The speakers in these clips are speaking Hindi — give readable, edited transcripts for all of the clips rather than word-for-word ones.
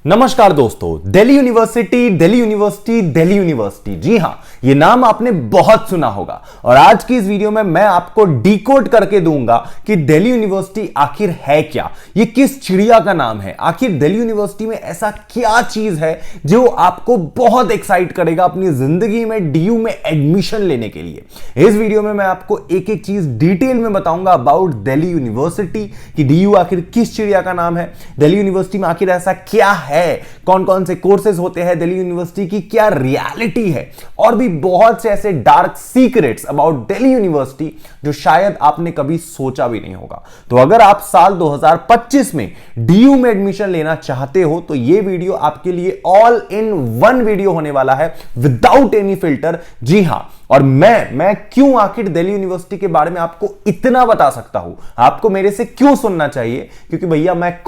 नमस्कार दोस्तों, Delhi university Delhi university Delhi university, जी हां, ये नाम आपने बहुत सुना होगा। और आज की इस वीडियो में मैं आपको डिकोड करके दूंगा कि दिल्ली यूनिवर्सिटी आखिर है क्या, ये किस चिड़िया का नाम है, आखिर दिल्ली यूनिवर्सिटी में ऐसा क्या चीज है जो आपको बहुत एक्साइट करेगा अपनी जिंदगी में डीयू में एडमिशन लेने के लिए। इस वीडियो में मैं आपको एक एक चीज डिटेल में बताऊंगा अबाउट दिल्ली यूनिवर्सिटी कि डीयू आखिर किस चिड़िया का नाम है, दिल्ली यूनिवर्सिटी में आखिर ऐसा क्या है, कौन कौन से कोर्सेज होते हैं, दिल्ली यूनिवर्सिटी की क्या रियलिटी है, और भी बहुत से ऐसे dark secrets about Delhi university जो शायद आपने कभी सोचा भी नहीं होगा। तो अगर आप साल 2025 में डीयू में एडमिशन लेना चाहते हो तो यह वीडियो आपके लिए ऑल इन वन वीडियो होने वाला है, विदाउट एनी फिल्टर। जी हां, और मैं क्यों आखिर दिल्ली यूनिवर्सिटी के बारे में आपको इतना बता सकता हूं, आपको मेरे से क्यों सुनना चाहिए, क्योंकि भैया मैं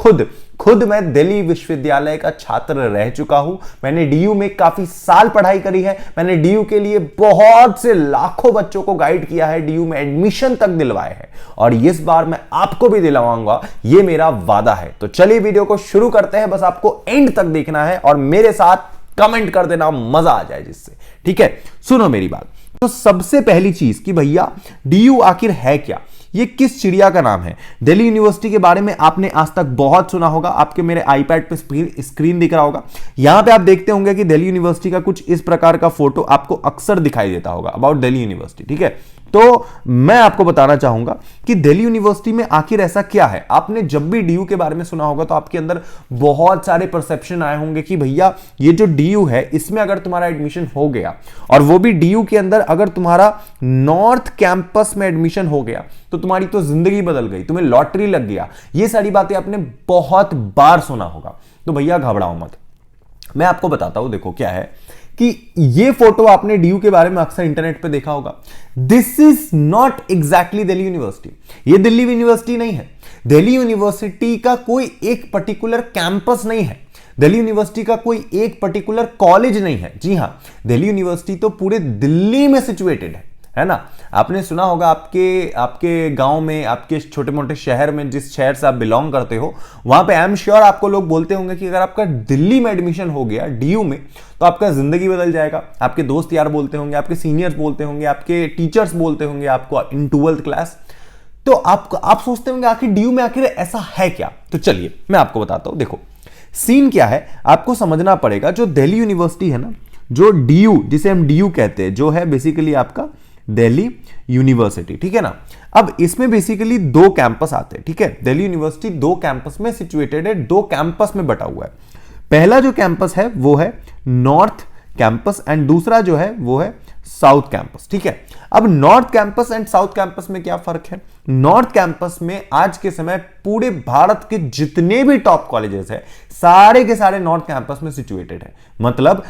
खुद मैं दिल्ली विश्वविद्यालय का छात्र रह चुका हूं। मैंने डीयू में काफी साल पढ़ाई करी है, मैंने डीयू के लिए बहुत से लाखों बच्चों को गाइड किया है, डीयू में एडमिशन तक दिलवाए हैं, और इस बार मैं आपको भी दिलवाऊंगा, ये मेरा वादा है। तो चलिए वीडियो को शुरू करते हैं, बस आपको एंड तक देखना है और मेरे साथ कमेंट कर देना, मजा आ जाए जिससे। ठीक है, सुनो मेरी बात। तो सबसे पहली चीज कि भैया डीयू आखिर है क्या, ये किस चिड़िया का नाम है। दिल्ली यूनिवर्सिटी के बारे में आपने आज तक बहुत सुना होगा, आपके मेरे आईपैड पे स्क्रीन दिख रहा होगा, यहां पे आप देखते होंगे कि दिल्ली यूनिवर्सिटी का कुछ इस प्रकार का फोटो आपको अक्सर दिखाई देता होगा अबाउट दिल्ली यूनिवर्सिटी। ठीक है, तो मैं आपको बताना चाहूंगा कि दिल्ली यूनिवर्सिटी में आखिर ऐसा क्या है। आपने जब भी डीयू के बारे में सुना होगा तो आपके अंदर बहुत सारे परसेप्शन आए होंगे कि भैया ये जो डीयू है इसमें अगर तुम्हारा एडमिशन हो गया, और वो भी डीयू के अंदर अगर तुम्हारा नॉर्थ कैंपस में एडमिशन हो गया तो तुम्हारी तो जिंदगी बदल गई, तुम्हें लॉटरी लग गया। ये सारी बातें आपने बहुत बार सुना होगा। तो भैया घबराओ मत, मैं आपको बताता हूं। देखो क्या है कि ये फोटो आपने डीयू के बारे में अक्सर इंटरनेट पे देखा होगा। This is not exactly Delhi university, ये दिल्ली यूनिवर्सिटी नहीं है। दिल्ली यूनिवर्सिटी का कोई एक पर्टिकुलर कैंपस नहीं है, दिल्ली यूनिवर्सिटी का कोई एक पर्टिकुलर कॉलेज नहीं है। जी हां, दिल्ली यूनिवर्सिटी तो पूरे दिल्ली में सिचुएटेड है ना। आपने सुना होगा आपके गांव में, आपके छोटे मोटे शहर में, जिस शहर से आप बिलोंग करते हो, वहां पे आई एम श्योर आपको लोग बोलते होंगे कि अगर आपका दिल्ली में एडमिशन हो गया डीयू में तो आपका जिंदगी बदल जाएगा। आपके दोस्त यार बोलते होंगे, आपके सीनियर्स बोलते होंगे, आपके टीचर्स बोलते होंगे आपको इन 12th क्लास। तो आप सोचते होंगे आखिर डीयू में आखिर ऐसा है क्या। तो चलिए मैं आपको बताता हूं। देखो सीन क्या है, आपको समझना पड़ेगा। जो दिल्ली यूनिवर्सिटी है ना, जो डीयू जिसे हम डीयू कहते हैं, जो है बेसिकली आपका दिल्ली यूनिवर्सिटी। ठीक है ना। अब इसमें बेसिकली दो कैंपस आते हैं। ठीक है, दिल्ली यूनिवर्सिटी दो कैंपस में सिचुएटेड है, दो कैंपस में बटा हुआ है। पहला जो कैंपस है वो है नॉर्थ कैंपस एंड दूसरा जो है वो है साउथ कैंपस। ठीक है, अब north campus and south campus में क्या फर्क है। नॉर्थ कैंपस में आज के समय पूरे भारत के जितने भी टॉप कॉलेजेस हैं सारे के सारे नॉर्थ कैंपस में सिचुएटेड है। मतलब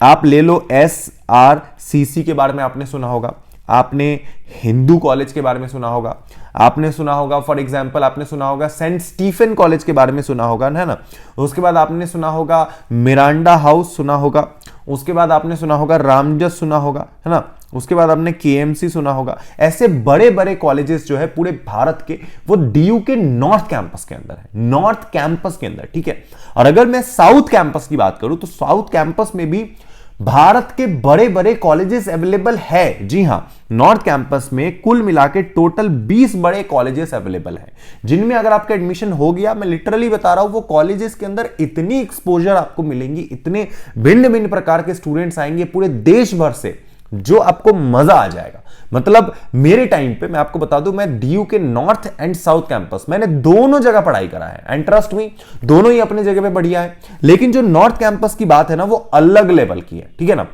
आप ले लो SRCC के बारे में आपने सुना होगा, आपने हिंदू कॉलेज के बारे में सुना होगा, आपने सुना होगा फॉर एग्जांपल आपने सुना होगा सेंट स्टीफन कॉलेज के बारे में सुना होगा, है ना। उसके बाद आपने सुना होगा मिरांडा हाउस सुना होगा, उसके बाद आपने सुना होगा रामजस सुना होगा, है ना। उसके बाद आपने KMC सुना होगा। ऐसे बड़े बड़े कॉलेजेस जो है पूरे भारत के, वो डीयू के नॉर्थ कैंपस के अंदर है, नॉर्थ कैंपस के अंदर। ठीक है, और अगर मैं साउथ कैंपस की बात करूं तो साउथ कैंपस में भी भारत के बड़े बड़े कॉलेजेस अवेलेबल है। जी हां, नॉर्थ कैंपस में कुल मिला के टोटल 20 बड़े कॉलेजेस अवेलेबल हैं, जिनमें अगर आपका एडमिशन हो गया, मैं लिटरली बता रहा हूं, वो कॉलेजेस के अंदर इतनी एक्सपोजर आपको मिलेंगी, इतने भिन्न भिन्न प्रकार के स्टूडेंट्स आएंगे पूरे देश भर से, जो आपको मजा आ जाएगा। मतलब मेरे टाइम पे मैं आपको बता दूं, मैं डीयू के नॉर्थ एंड साउथ कैंपस मैंने दोनों जगह पढ़ाई करा है, एंड ट्रस्ट मी दोनों ही अपनी जगह पे बढ़िया है। लेकिन जो नॉर्थ कैंपस की बात है ना, वो अलग लेवल की है। ठीक है ना,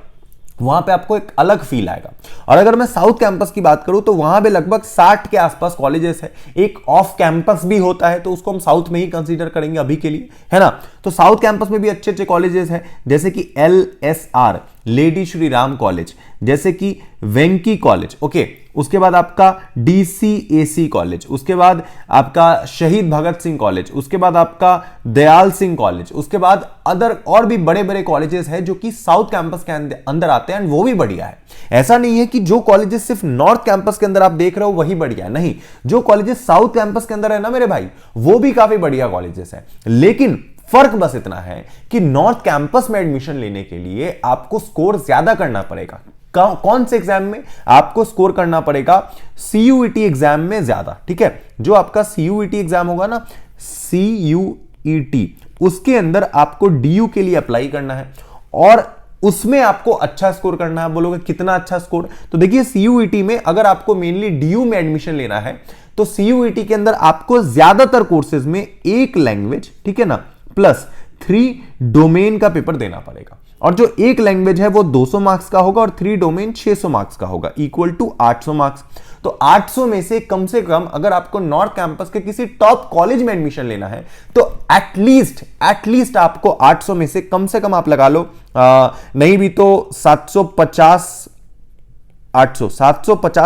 वहां पे आपको एक अलग फील आएगा। और अगर मैं साउथ कैंपस की बात करूं तो वहां पे लगभग 60 के आसपास कॉलेजेस है। एक ऑफ कैंपस भी होता है, तो उसको हम साउथ में ही कंसीडर करेंगे अभी के लिए, है ना। तो साउथ कैंपस में भी अच्छे अच्छे कॉलेजेस हैं, जैसे कि LSR lady Shri Ram college, जैसे कि वेंकी कॉलेज, ओके। उसके बाद आपका DCAC कॉलेज, उसके बाद आपका शहीद भगत सिंह कॉलेज, उसके बाद आपका दयाल सिंह कॉलेज, उसके बाद अदर और भी बड़े बड़े कॉलेजेस हैं जो कि साउथ कैंपस के अंदर आते हैं, वो भी बढ़िया है। ऐसा नहीं है कि जो कॉलेजेस सिर्फ नॉर्थ कैंपस के अंदर आप देख रहे हो वही बढ़िया है, नहीं, जो कॉलेजेस साउथ कैंपस के अंदर है ना मेरे भाई, वो भी काफी बढ़िया कॉलेजेस है। लेकिन फर्क बस इतना है कि नॉर्थ कैंपस में एडमिशन लेने के लिए आपको स्कोर ज्यादा करना पड़ेगा। कौन से एग्जाम में? आपको स्कोर करना पड़ेगा सीयूईटी एग्जाम में ज्यादा, ठीक है। जो आपका सीयूईटी एग्जाम होगा ना, सीयूईटी, उसके अंदर आपको डीयू के लिए अप्लाई करना है और उसमें आपको अच्छा स्कोर करना है। बोलोगे कितना अच्छा स्कोर? तो देखिए सीयूईटी में अगर आपको मेनली डीयू में एडमिशन लेना है तो सीयूईटी के अंदर आपको ज्यादातर कोर्सेज में एक लैंग्वेज, ठीक है ना, प्लस 3 डोमेन का पेपर देना पड़ेगा। और जो एक लैंग्वेज है वो 200 मार्क्स का होगा और 3 डोमेन 600 मार्क्स का होगा, इक्वल टू 800 मार्क्स। तो 800 में से कम अगर आपको नॉर्थ कैंपस के किसी टॉप कॉलेज में एडमिशन लेना है तो एटलीस्ट आपको 800 में से कम आप लगा लो, नहीं भी तो 750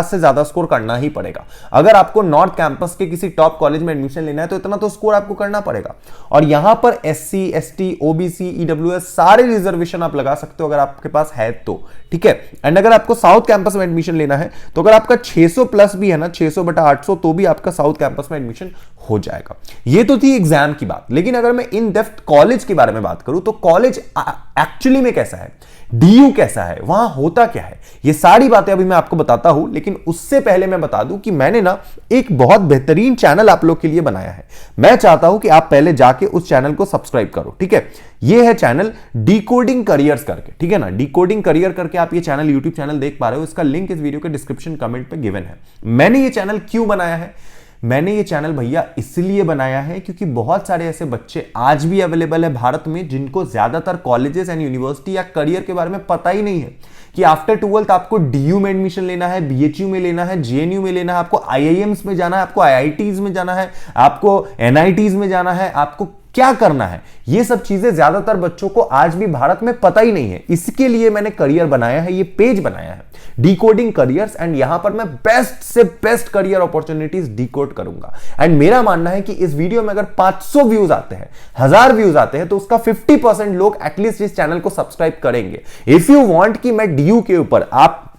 से ज्यादा स्कोर करना ही पड़ेगा। अगर आपको नॉर्थ कैंपस के किसी टॉप कॉलेज में एडमिशन लेना है तो इतना तो स्कोर आपको करना पड़ेगा। और यहां पर एससी, एसटी, ओबीसी, ईडब्ल्यूएस सारे रिजर्वेशन आप लगा सकते हो अगर आपके पास है तो, ठीक है। एंड अगर आपको साउथ कैंपस में एडमिशन लेना है तो अगर आपका 600 प्लस भी है ना, 600/800, तो भी आपका साउथ कैंपस में एडमिशन हो जाएगा। ये तो थी एग्जाम की बात। लेकिन अगर मैं इन डेप्थ कॉलेज के बारे में बात करूं तो कॉलेज एक्चुअली में कैसा है, डीयू कैसा है, वहां होता क्या है, ये सारी बातें अभी मैं आपको बताता हूं। लेकिन उससे पहले मैं बता दूं कि मैंने ना एक बहुत बेहतरीन चैनल आप लोग के लिए बनाया है। मैं चाहता हूं कि आप पहले जाके उस चैनल को सब्सक्राइब करो, ठीक है। ये है चैनल डिकोडिंग करियर्स करके, ठीक है ना, डिकोडिंग करियर करके आप ये चैनल, यूट्यूब चैनल देख पा रहे हो। इसका लिंक इस वीडियो के डिस्क्रिप्शन कमेंट पे गिवन है। मैंने ये चैनल क्यों बनाया है? मैंने ये चैनल भैया इसलिए बनाया है क्योंकि बहुत सारे ऐसे बच्चे आज भी अवेलेबल है भारत में जिनको ज्यादातर कॉलेजेस एंड यूनिवर्सिटी या करियर के बारे में पता ही नहीं है कि आफ्टर 12th आपको डीयू में एडमिशन लेना है, बीएचयू में लेना है, जेएनयू में लेना है, आपको आईआईएम्स में जाना है, आपको आईआईटीज में जाना है, आपको एनआईटीज में जाना है, आपको क्या करना है। ये सब चीजें ज्यादातर बच्चों को आज भी भारत में पता ही नहीं है। इसके लिए मैंने करियर बनाया है, ये पेज बनाया है डिकोडिंग करियर्स, एंड यहां पर मैं बेस्ट से बेस्ट करियर अपॉर्चुनिटीज डिकोड करूंगा। एंड मेरा मानना है कि इस वीडियो में अगर 500 व्यूज आते हैं, 1000 व्यूज आते हैं, तो उसका 50% लोग एटलीस्ट इस चैनल को सब्सक्राइब करेंगे। इफ यू वांट कि मैं डीयू के ऊपर, आप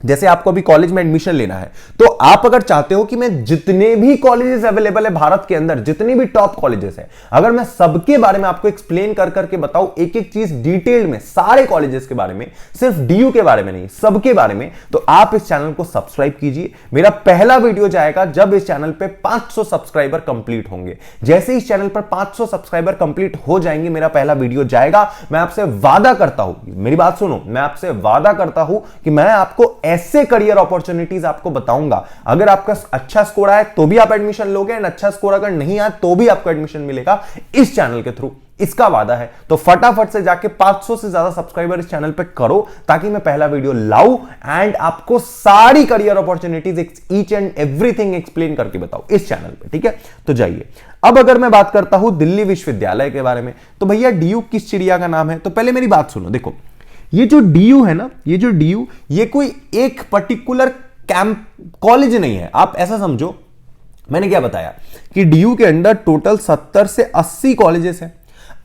जैसे आपको अभी कॉलेज में एडमिशन लेना है तो आप अगर चाहते हो कि मैं जितने भी कॉलेजेस अवेलेबल है भारत के अंदर, जितने भी टॉप कॉलेजेस हैं, अगर मैं सबके बारे में आपको एक्सप्लेन कर करके बताऊं एक एक चीज डिटेल में, सारे कॉलेजेस के बारे में, सिर्फ डीयू के बारे में नहीं, सबके बारे में, तो आप इस चैनल को सब्सक्राइब कीजिए। मेरा पहला वीडियो जाएगा जब इस चैनल पे 500 सब्सक्राइबर कंप्लीट होंगे। जैसे इस चैनल पर 500 सब्सक्राइबर कंप्लीट हो जाएंगे, मेरा पहला वीडियो जाएगा। मैं आपसे वादा करता हूं, मेरी बात सुनो, मैं आपसे वादा करता हूं कि मैं आपको ऐसे करियर अपॉर्चुनिटीज आपको बताऊंगा। अगर आपका अच्छा स्कोर आए तो भी आप एडमिशन लोगे, एंड अच्छा स्कोर अगर नहीं आए तो भी आपको एडमिशन मिलेगा इस चैनल के थ्रू, इसका वादा है। तो फटाफट से जाके 500 से ज्यादा सब्सक्राइबर इस चैनल पे करो ताकि मैं पहला वीडियो लाऊं एंड आपको सारी career opportunities each and everything explain करके बताऊं इस चैनल पे, ठीक है। तो जाइए, अब अगर मैं बात करता हूं दिल्ली विश्वविद्यालय के बारे में, तो भैया डीयू किस चिड़िया का नाम है? तो पहले मेरी बात सुनो, देखो ये जो डीयू है ना, ये जो डीयू, ये कोई एक पर्टिकुलर कैंप कॉलेज नहीं है। आप ऐसा समझो, मैंने क्या बताया कि डीयू के अंदर टोटल 70 से 80 कॉलेजेस हैं।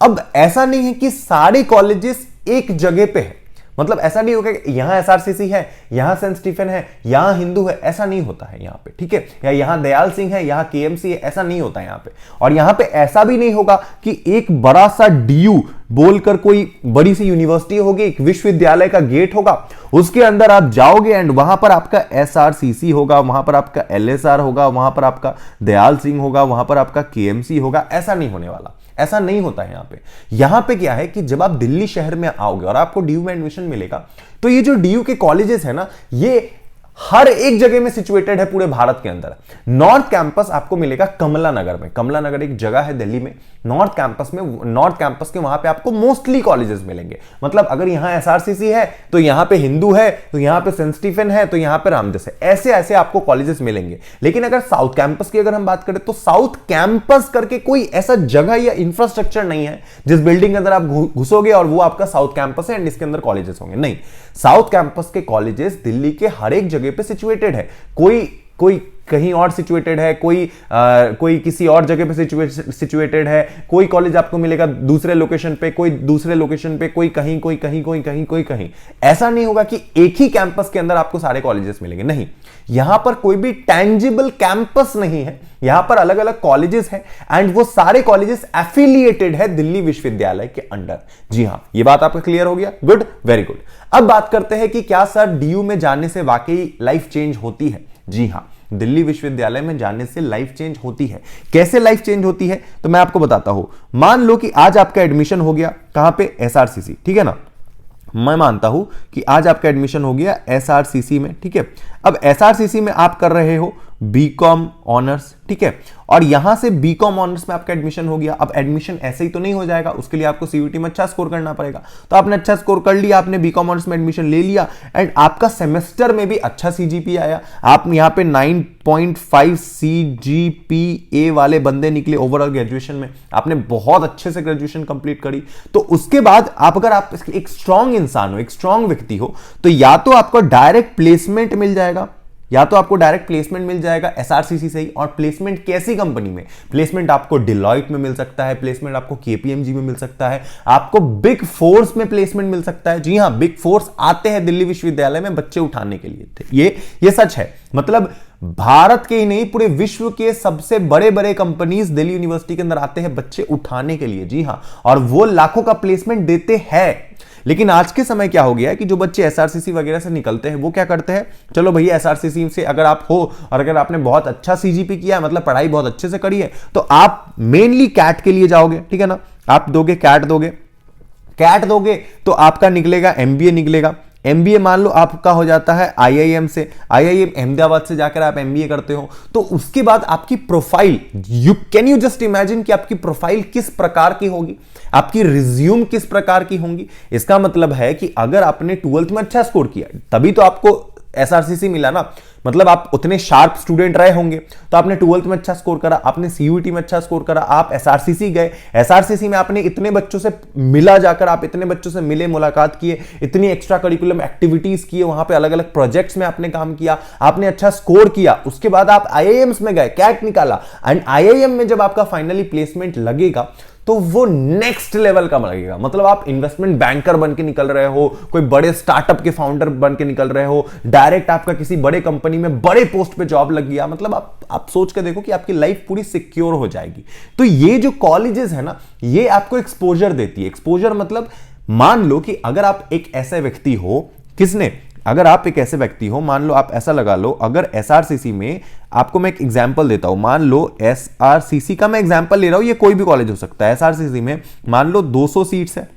अब ऐसा नहीं है कि सारे कॉलेजेस एक जगह पे है, मतलब ऐसा नहीं होगा कि यहां एसआरसीसी है, यहां सेंट स्टीफन है, यहां हिंदू है, ऐसा नहीं होता है यहां पे, ठीक है। या यहां दयाल सिंह है, यहां केएमसी है, ऐसा नहीं होता यहां पे। और यहां पे ऐसा भी नहीं होगा कि एक बड़ा सा डीयू बोलकर कोई बड़ी सी यूनिवर्सिटी होगी, एक विश्वविद्यालय का गेट होगा, उसके अंदर आप जाओगे एंड वहां पर आपका एसआरसीसी होगा, वहां पर आपका एलएसआर होगा, वहां पर आपका दयाल सिंह होगा, वहां पर आपका केएमसी होगा। ऐसा नहीं होने वाला, ऐसा नहीं होता है यहां पे। यहां पे क्या है कि जब आप दिल्ली शहर में आओगे और आपको डीयू में एडमिशन मिलेगा, तो ये जो डीयू के कॉलेजेस है ना, ये हर एक जगह में सिचुएटेड है पूरे भारत के अंदर। नॉर्थ कैंपस आपको मिलेगा कमला नगर में। कमला नगर एक जगह है दिल्ली में, नॉर्थ कैंपस के वहां पे आपको मोस्टली कॉलेजेस मिलेंगे। मतलब अगर यहां एसआरसीसी है तो यहां पे हिंदू है, तो यहां पे सेंट स्टीफन है, तो यहां पे रामदास है, ऐसे ऐसे आपको कॉलेजेस मिलेंगे। लेकिन अगर साउथ कैंपस की अगर हम बात करें तो साउथ कैंपस करके कोई ऐसा जगह या इंफ्रास्ट्रक्चर नहीं है जिस बिल्डिंग के अंदर आप घुसोगे और वो आपका साउथ कैंपस है एंड इसके अंदर कॉलेजेस होंगे। नहीं, साउथ कैंपस के कॉलेजेस दिल्ली के हर एक जगह पे सिचुएटेड है। कोई कोई कहीं और सिचुएटेड है, कोई किसी और जगह पे सिचुएटेड है, कोई कॉलेज आपको मिलेगा दूसरे लोकेशन पे, कोई दूसरे लोकेशन पे, कोई कहीं, कोई कहीं, कोई कहीं, कोई कहीं। ऐसा नहीं होगा कि एक ही कैंपस के अंदर आपको सारे कॉलेजेस मिलेंगे, नहीं। यहां पर कोई भी टेंजिबल कैंपस नहीं है, यहां पर अलग अलग कॉलेजेस हैं एंड वो सारे कॉलेजेस एफिलिएटेड है दिल्ली विश्वविद्यालय के अंडर। जी हां, ये बात आपका क्लियर हो गया? Good, very good. अब बात करते हैं कि क्या सर डीयू में जाने से वाकई लाइफ चेंज होती है? जी हां, दिल्ली विश्वविद्यालय में जाने से लाइफ चेंज होती है। कैसे लाइफ चेंज होती है तो मैं आपको बताता हूं। मान लो कि आज आपका एडमिशन हो गया कहां पे? एसआरसीसी, ठीक है ना। मैं मानता हूं कि आज आपका एडमिशन हो गया एसआरसीसी में, ठीक है। अब एसआरसीसी में आप कर रहे हो बीकॉम ऑनर्स, ठीक है, और यहां से बीकॉम ऑनर्स में आपका एडमिशन हो गया। अब एडमिशन ऐसे ही तो नहीं हो जाएगा, उसके लिए आपको सीयूटी में अच्छा स्कोर करना पड़ेगा। तो आपने अच्छा स्कोर कर लिया, आपने बीकॉम ऑनर्स में एडमिशन ले लिया एंड आपका सेमेस्टर में भी अच्छा सीजीपीए आया। आप यहां पे 9.5 सीजीपीए वाले बंदे निकले ओवरऑल ग्रेजुएशन में, आपने बहुत अच्छे से ग्रेजुएशन कंप्लीट करी। तो उसके बाद अगर आप एक स्ट्रांग इंसान हो, एक स्ट्रांग व्यक्ति हो, तो या तो आपको डायरेक्ट प्लेसमेंट मिल जाएगा, या तो आपको डायरेक्ट प्लेसमेंट मिल जाएगा एसआरसीसी से ही। और प्लेसमेंट कैसी कंपनी में? प्लेसमेंट आपको डिलॉयट में मिल सकता है, प्लेसमेंट आपको केपीएमजी में मिल सकता है, आपको बिग फोर्स में प्लेसमेंट मिल सकता है। जी हां, बिग फोर्स आते हैं दिल्ली विश्वविद्यालय में बच्चे उठाने के लिए। ये सच है। मतलब भारत के ही नहीं, पूरे विश्व के सबसे बड़े बड़े कंपनीज दिल्ली यूनिवर्सिटी के अंदर आते हैं बच्चे उठाने के लिए। जी हां, और वो लाखों का प्लेसमेंट देते हैं। लेकिन आज के समय क्या हो गया है कि जो बच्चे एसआरसीसी वगैरह से निकलते हैं वो क्या करते हैं, चलो भैया एसआरसीसी से अगर आप हो और अगर आपने बहुत अच्छा सीजीपी किया है, मतलब पढ़ाई बहुत अच्छे से करी है, तो आप मेनली कैट के लिए जाओगे, ठीक है ना। आप दोगे कैट दोगे तो आपका निकलेगा एमबीए निकलेगा। एमबीए मान लो आपका हो जाता है आईआईएम से, आईआईएम अहमदाबाद से जाकर आप एमबीए करते हो, तो उसके बाद आपकी profile, can you just imagine कि आपकी प्रोफाइल किस प्रकार की होगी, आपकी रिज्यूम किस प्रकार की होंगी। इसका मतलब है कि अगर आपने 12th में अच्छा स्कोर किया तभी तो आपको एसआरसीसी मिला ना, मतलब आप उतने शार्प स्टूडेंट रहे होंगे तो आपने 12th में अच्छा स्कोर करा, आपने सीयूटी में अच्छा स्कोर करा, आप एसआरसीसी गए, एसआरसीसी में आपने इतने बच्चों से मिला, जाकर आप इतने बच्चों से मिले, मुलाकात किए, इतनी एक्स्ट्रा करिकुलम एक्टिविटीज किए, वहां पे अलग अलग प्रोजेक्ट्स में आपने काम किया, आपने अच्छा स्कोर किया। उसके बाद आप आईआईएम्स में गए, कैट निकाला एंड आईआईएम में जब आपका फाइनली प्लेसमेंट लगेगा तो वो नेक्स्ट लेवल का लगेगा। मतलब आप इन्वेस्टमेंट बैंकर बन के निकल रहे हो, कोई बड़े स्टार्टअप के फाउंडर बन के निकल रहे हो, डायरेक्ट आपका किसी बड़े कंपनी में बड़े पोस्ट पे जॉब लग गया। मतलब आप सोच के देखो कि आपकी लाइफ पूरी सिक्योर हो जाएगी। तो ये जो कॉलेजेस है ना, ये आपको एक्सपोजर देती है। एक्सपोजर मतलब मान लो कि अगर आप एक ऐसे व्यक्ति हो, अगर आप एक ऐसे व्यक्ति हो, मान लो आप ऐसा लगा लो, अगर एसआरसीसी में, आपको मैं एक एग्जांपल देता हूं, मान लो एसआरसीसी का मैं एग्जांपल ले रहा हूं, ये कोई भी कॉलेज हो सकता है। एसआरसीसी में मान लो 200 सीट्स है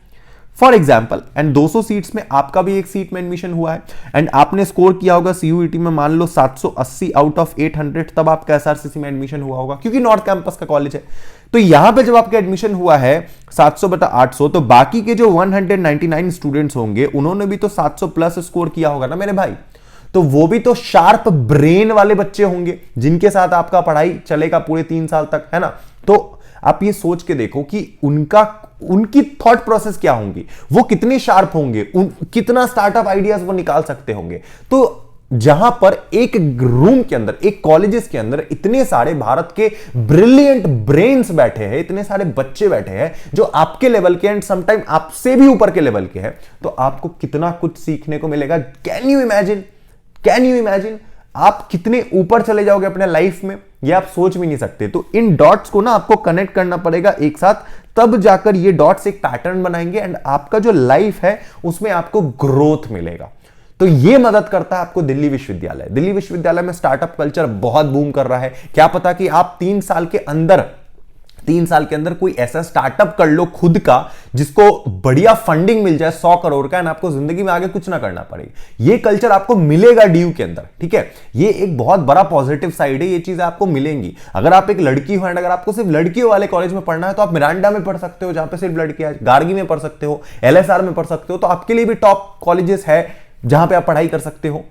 फॉर एग्जाम्पल, एंड 200 सीट्स में आपका भी एक सीट में एडमिशन हुआ है एंड आपने स्कोर किया होगा सीयूईटी में मान लो 780 आउट ऑफ 800, तब आपका एसआरसीसी में एडमिशन हुआ होगा क्योंकि नॉर्थ कैंपस का कॉलेज है। तो यहां पे जब आपका एडमिशन हुआ है 700/800, तो बाकी के जो 199 स्टूडेंट्स होंगे उन्होंने भी तो 700 प्लस स्कोर किया होगा ना मेरे भाई। तो वो भी तो शार्प ब्रेन वाले बच्चे होंगे जिनके साथ आपका पढ़ाई चलेगा पूरे 3 साल तक, है ना। तो आप ये सोच के देखो कि उनकी थॉट प्रोसेस क्या होंगी, वो कितने शार्प होंगे, कितना स्टार्टअप आइडियाज वो निकाल सकते होंगे। तो जहां पर एक रूम के अंदर, एक कॉलेजेस के अंदर इतने सारे भारत के ब्रिलियंट ब्रेन्स बैठे हैं, इतने सारे बच्चे बैठे हैं जो आपके लेवल के एंड समटाइम आपसे भी ऊपर के लेवल के हैं, तो आपको कितना कुछ सीखने को मिलेगा। कैन यू इमेजिन आप कितने ऊपर चले जाओगे अपने लाइफ में, ये आप सोच भी नहीं सकते। तो इन डॉट्स को ना आपको कनेक्ट करना पड़ेगा एक साथ, तब जाकर ये डॉट्स एक पैटर्न बनाएंगे एंड आपका जो लाइफ है उसमें आपको ग्रोथ मिलेगा। तो ये मदद करता है आपको दिल्ली विश्वविद्यालय में स्टार्टअप कल्चर बहुत बूम कर रहा है। क्या पता कि आप 3 साल के अंदर कोई ऐसा स्टार्टअप कर लो खुद का जिसको बढ़िया फंडिंग मिल जाए 100 करोड़ का, एंड आपको जिंदगी में आगे कुछ ना करना पड़े। ये कल्चर आपको मिलेगा डीयू के अंदर, ठीक है। ये एक बहुत बड़ा पॉजिटिव साइड है, ये चीजें आपको मिलेंगी। अगर आप एक लड़की हो एंड अगर आपको सिर्फ लड़कियों वाले कॉलेज में पढ़ना है तो आप मिरांडा में पढ़ सकते हो, जहां पे सिर्फ लड़कियां, गार्गी में पढ़ सकते हो, एलएसआर में पढ़ सकते हो, तो आपके लिए भी टॉप कॉलेजेस है जहां पे आप पढ़ाई कर सकते हो।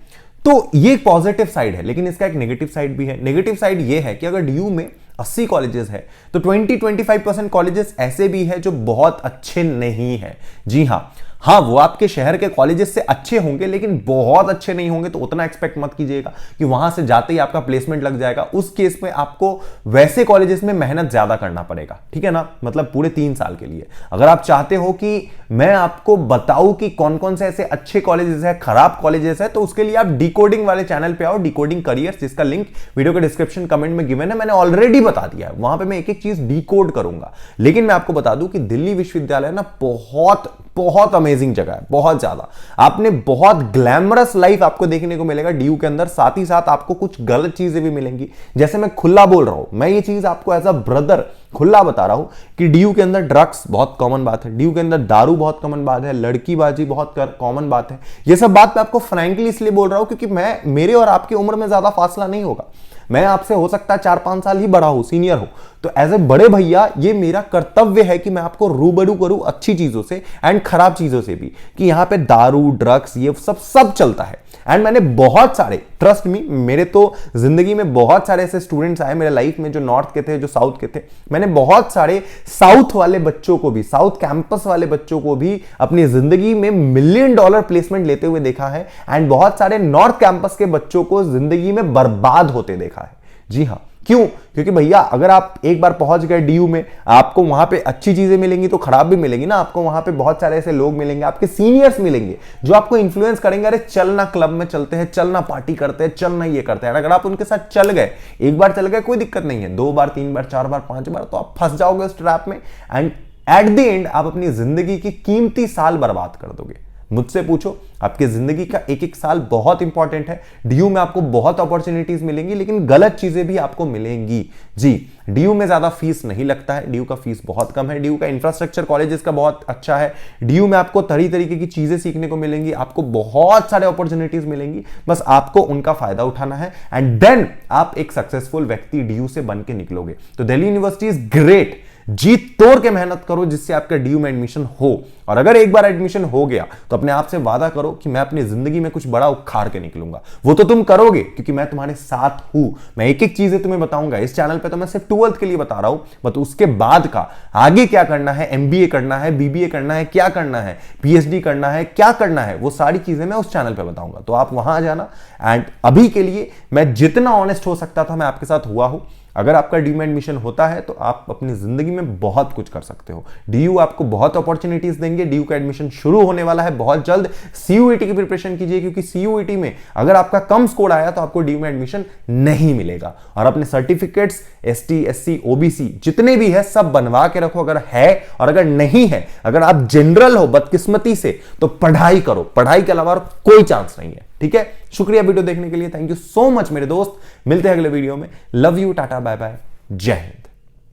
तो ये एक पॉजिटिव साइड है, लेकिन इसका एक नेगेटिव साइड भी है। नेगेटिव साइड ये है कि अगर डीयू में 80 कॉलेजेस है तो 20-25% कॉलेजेस ऐसे भी है जो बहुत अच्छे नहीं है। जी हां, हाँ, वो आपके शहर के कॉलेजेस से अच्छे होंगे लेकिन बहुत अच्छे नहीं होंगे, तो उतना एक्सपेक्ट मत कीजिएगा कि वहां से जाते ही आपका प्लेसमेंट लग जाएगा। उस केस में आपको वैसे कॉलेजेस में मेहनत ज्यादा करना पड़ेगा, ठीक है ना, मतलब पूरे 3 साल के लिए। अगर आप चाहते हो कि मैं आपको बताऊं कि कौन कौन से ऐसे अच्छे कॉलेजेस है, खराब कॉलेजेस है, तो उसके लिए आप डिकोडिंग वाले चैनल पे आओ, डिकोडिंग करियर्स, जिसका लिंक वीडियो के डिस्क्रिप्शन कमेंट में गिवन है। मैंने ऑलरेडी बता दिया है, वहां पे मैं एक एक चीज डिकोड करूंगा। लेकिन मैं आपको बता दूं कि दिल्ली विश्वविद्यालय ना बहुत बहुत अमेजिंग जगह है, बहुत ज्यादा। आपने बहुत ग्लैमरस लाइफ आपको देखने को मिलेगा डीयू के अंदर, साथ ही साथ आपको कुछ गलत चीजें भी मिलेंगी। जैसे मैं खुला बोल रहा हूं, मैं ये चीज आपको एज अ ब्रदर खुला बता रहा हूं कि डीयू के अंदर ड्रग्स बहुत कॉमन बात है, डीयू के अंदर दारू बहुत कॉमन बात है, लड़कीबाजी बहुत कॉमन बात है। ये सब बात मैं आपको फ्रैंकली इसलिए बोल रहा हूं क्योंकि मेरे और आपकी उम्र में ज्यादा फासला नहीं होगा। मैं आपसे हो सकता है 4-5 साल ही बड़ा हूं, सीनियर हूं, तो एज ए बड़े भैया ये मेरा कर्तव्य है कि मैं आपको रूबरू करूं अच्छी चीजों से एंड खराब चीजों से भी, कि यहां पे दारू ड्रग्स ये सब चलता है। एंड मैंने बहुत सारे, ट्रस्ट मी, मेरे तो जिंदगी में बहुत सारे ऐसे स्टूडेंट्स आए मेरे लाइफ में जो नॉर्थ के थे, जो साउथ के थे। मैंने बहुत सारे साउथ वाले बच्चों को भी, साउथ कैंपस वाले बच्चों को भी अपनी जिंदगी में $1 मिलियन प्लेसमेंट लेते हुए देखा है, एंड बहुत सारे नॉर्थ कैंपस के बच्चों को जिंदगी में बर्बाद होते देखा है। जी हां, क्यों? क्योंकि भैया अगर आप एक बार पहुंच गए डीयू में, आपको वहां पे अच्छी चीजें मिलेंगी तो खराब भी मिलेंगी ना। आपको वहां पे बहुत सारे ऐसे लोग मिलेंगे, आपके सीनियर्स मिलेंगे जो आपको इन्फ्लुएंस करेंगे, अरे चलना क्लब में चलते हैं, चलना पार्टी करते हैं, चलना ये करते हैं। अगर आप उनके साथ चल गए, एक बार चल गए कोई दिक्कत नहीं है, 2 बार 3 बार 4 बार 5 बार तो आप फंस जाओगे उस ट्रैप में, एंड एट द एंड आप अपनी जिंदगी की कीमती साल बर्बाद कर दोगे। मुझसे पूछो, आपकी जिंदगी का एक एक साल बहुत इंपॉर्टेंट है। डीयू में आपको बहुत अपॉर्चुनिटीज मिलेंगी लेकिन गलत चीजें भी आपको मिलेंगी। जी, डीयू में ज्यादा फीस नहीं लगता है, डीयू का फीस बहुत कम है, डीयू का इंफ्रास्ट्रक्चर कॉलेजेस का बहुत अच्छा है, डीयू में आपको तरह तरीके की चीजें सीखने को मिलेंगी, आपको बहुत सारे अपॉर्चुनिटीज मिलेंगी, बस आपको उनका फायदा उठाना है, एंड देन आप एक सक्सेसफुल व्यक्ति डीयू से बन के निकलोगे। तो दिल्ली यूनिवर्सिटी इज ग्रेट। जीत तोड़ के मेहनत करो जिससे आपका डीयू में एडमिशन हो, और अगर एक बार एडमिशन हो गया तो अपने आप से वादा करो कि मैं अपनी जिंदगी में कुछ बड़ा उखाड़ के निकलूंगा। वो तो तुम करोगे क्योंकि मैं तुम्हारे साथ हूं। मैं एक एक चीजें तुम्हें बताऊंगा इस चैनल पे, तो मैं सिर्फ 12th के लिए बता रहा हूं, बट उसके बाद का आगे क्या करना है, एमबीए करना है, बीबीए करना है, क्या करना है, पीएचडी करना है, क्या करना है, वो सारी चीजें मैं उस चैनल पे बताऊंगा। तो आप वहां जाना। एंड अभी के लिए मैं जितना ऑनेस्ट हो सकता था मैं आपके साथ हुआ हूं। अगर आपका डीयू में एडमिशन होता है तो आप अपनी जिंदगी में बहुत कुछ कर सकते हो। डीयू आपको बहुत अपॉर्चुनिटीज देंगे। डीयू का एडमिशन शुरू होने वाला है बहुत जल्द। सीयूईटी की प्रिपरेशन कीजिए क्योंकि सीयूईटी में अगर आपका कम स्कोर आया तो आपको डीयू में एडमिशन नहीं मिलेगा। और अपने सर्टिफिकेट्स एसटी, एससी, ओबीसी जितने भी है सब बनवा के रखो अगर है, और अगर नहीं है, अगर आप जनरल हो बदकिस्मती से, तो पढ़ाई करो। पढ़ाई के अलावा कोई चांस नहीं है। ठीक है, शुक्रिया वीडियो देखने के लिए। थैंक यू सो मच मेरे दोस्त। मिलते हैं अगले वीडियो में। Love you, tata, bye bye, जय हिंद।